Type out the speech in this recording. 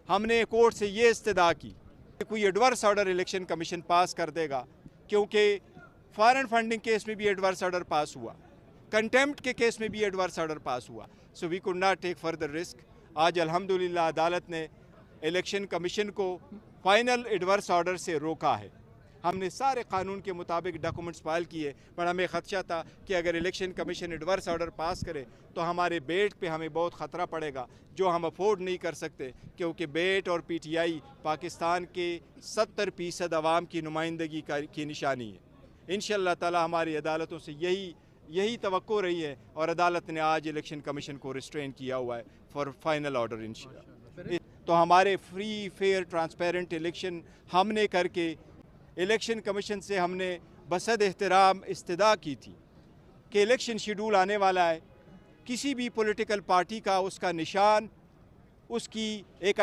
हमने कोर्ट से ये इस्तदा की कि कोई एडवर्स ऑर्डर इलेक्शन कमीशन पास कर देगा, क्योंकि फॉरेन फंडिंग केस में भी एडवर्स ऑर्डर पास हुआ, कंटेम्प्ट के केस में भी एडवर्स ऑर्डर पास हुआ। So we could not take further risk. आज अल्हम्दुलिल्लाह अदालत ने इलेक्शन कमीशन को फाइनल एडवर्स ऑर्डर से रोका है। हमने सारे कानून के मुताबिक डॉक्यूमेंट्स फाइल किए, पर हमें खदशा था कि अगर इलेक्शन कमीशन एडवर्स ऑर्डर पास करे तो हमारे बेट पे हमें बहुत ख़तरा पड़ेगा, जो हम अफोर्ड नहीं कर सकते, क्योंकि बेट और पीटीआई पाकिस्तान के 70% अवाम की नुमाइंदगी की निशानी है। इंशाअल्लाह ताला हमारी अदालतों से यही तवक्को रही है, और अदालत ने आज इलेक्शन कमीशन को रिस्ट्रेन किया हुआ है फॉर फाइनल ऑर्डर इंशाअल्लाह। तो हमारे फ्री फेयर ट्रांसपेरेंट इलेक्शन हमने करके इलेक्शन कमीशन से हमने बसद एहतराम इस्तदा की थी कि इलेक्शन शेड्यूल आने वाला है, किसी भी पॉलिटिकल पार्टी का उसका निशान, उसकी एक